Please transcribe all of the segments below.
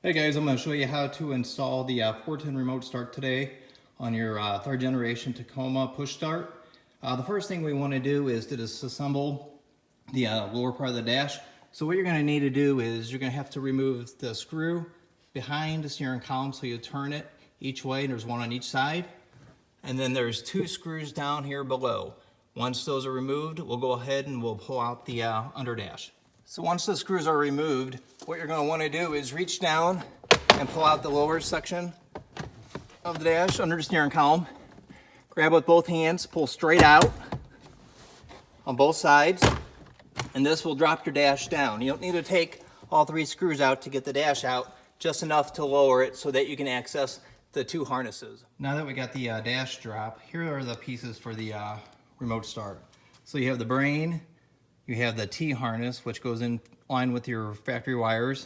Hey guys, I'm going to show you how to install the 410 Remote Start today on your third generation Tacoma push start. The first thing we want to do is to disassemble the lower part of the dash. So what you're going to need to do is you're going to have to remove the screw behind the steering column, so you turn it each way, and there's one on each side. And then there's two screws down here below. Once those are removed, we'll go ahead and we'll pull out the under dash. So once the screws are removed, what you're going to want to do is reach down and pull out the lower section of the dash under the steering column. Grab with both hands, pull straight out on both sides, and this will drop your dash down. You don't need to take all three screws out to get the dash out, just enough to lower it so that you can access the two harnesses. Now that we got the dash drop, here are the pieces for the remote start. So you have the brain, you have the T harness, which goes in line with your factory wires.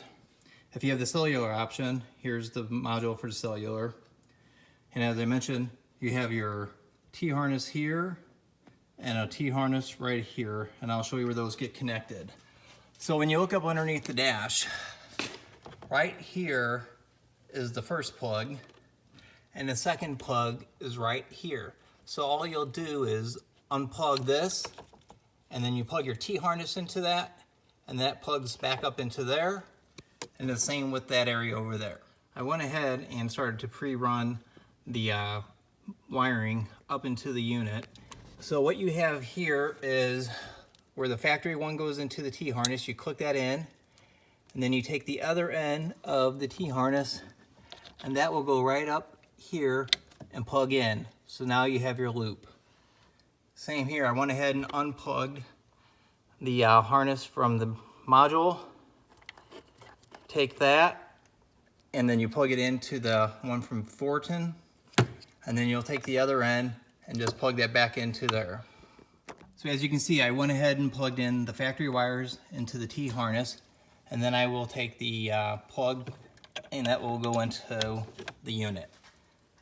If you have the cellular option, here's the module for the cellular. And as I mentioned, you have your T harness here and a T harness right here, and I'll show you where those get connected. So when you look up underneath the dash, right here is the first plug, and the second plug is right here. So all you'll do is unplug this, and then you plug your T harness into that, and that plugs back up into there, and the same with that area over there. I went ahead and started to pre-run the wiring up into the unit. So what you have here is where the factory one goes into the T harness. You click that in, and then you take the other end of the T harness, and that will go right up here and plug in. So now you have your loop. Same here, I went ahead and unplugged the harness from the module. Take that, and then you plug it into the one from 410, and then you'll take the other end and just plug that back into there. So as you can see, I went ahead and plugged in the factory wires into the T harness, and then I will take the plug, and that will go into the unit.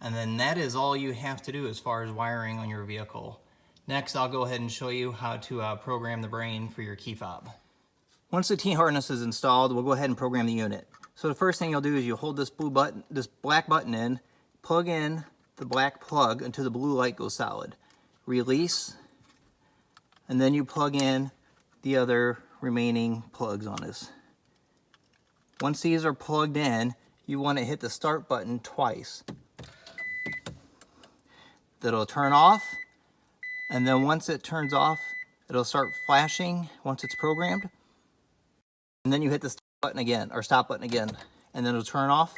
And then that is all you have to do as far as wiring on your vehicle. Next, I'll go ahead and show you how to program the brain for your key fob. Once the T harness is installed, we'll go ahead and program the unit. So the first thing you'll do is you hold this black button in, plug in the black plug until the blue light goes solid. Release, and then you plug in the other remaining plugs on this. Once these are plugged in, you want to hit the start button twice. That'll turn off. And then once it turns off, it'll start flashing once it's programmed. And then you hit the stop button again, and then it'll turn off,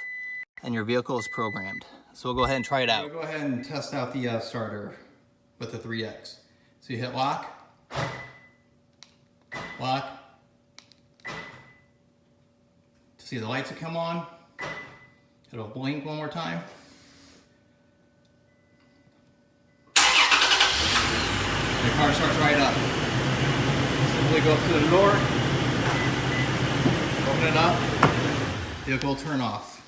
and your vehicle is programmed. So we'll go ahead and try it out. We'll go ahead and test out the starter with the 3X. So you hit lock, lock. See the lights will come on. It'll blink one more time. The car starts right up. Simply go up to the door, open it up, vehicle will turn off.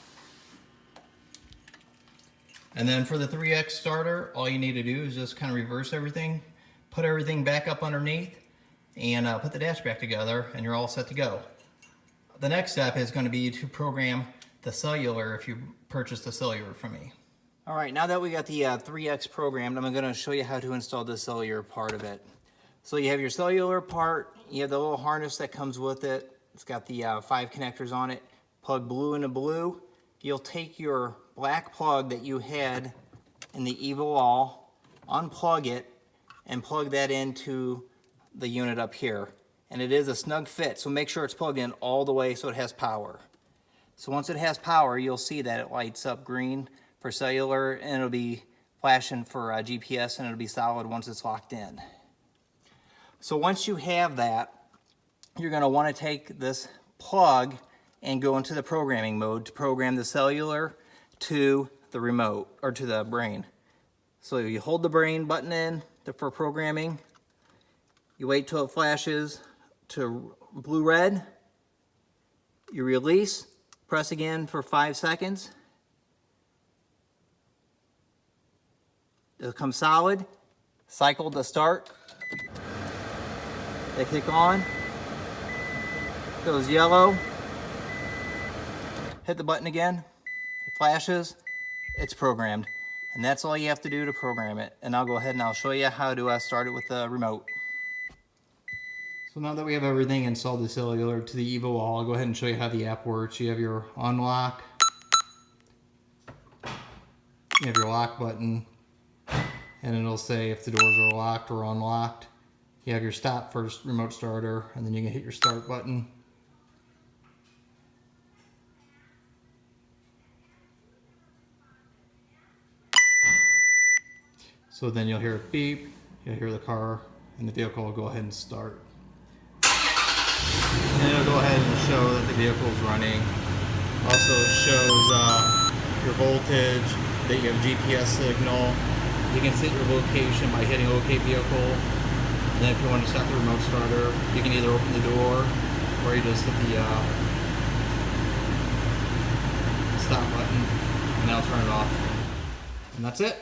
And then for the 3X starter, all you need to do is just kind of reverse everything, put everything back up underneath, and put the dash back together, and you're all set to go. The next step is going to be to program the cellular if you purchase the cellular from me. All right, now that we got the 3X programmed, I'm going to show you how to install the cellular part of it. So you have your cellular part, you have the little harness that comes with it. It's got the 5 connectors on it. Plug blue into blue. You'll take your black plug that you had in the EVO wall, unplug it, and plug that into the unit up here. And it is a snug fit, so make sure it's plugged in all the way so it has power. So once it has power, you'll see that it lights up green for cellular, and it'll be flashing for GPS, and it'll be solid once it's locked in. So once you have that, you're going to want to take this plug and go into the programming mode to program the cellular to the remote, or to the brain. So you hold the brain button in for programming, you wait till it flashes to blue-red, you release, press again for 5 seconds, it'll come solid, cycle to start, they click on, goes yellow, hit the button again, it flashes, it's programmed. And that's all you have to do to program it. And I'll go ahead and I'll show you how to start it with the remote. So now that we have everything installed, the cellular to the Evo wall, I'll go ahead and show you how the app works. You have your unlock, you have your lock button, and it'll say if the doors are locked or unlocked. You have your stop for remote starter, and then you can hit your start button. So then you'll hear it beep, you'll hear the car, and the vehicle will go ahead and start. And it'll go ahead and show that the vehicle is running. Also shows your voltage, that you have GPS signal. You can set your location by hitting OK Vehicle. And then if you want to start the remote starter, you can either open the door or you just hit the stop button and that'll turn it off. And that's it.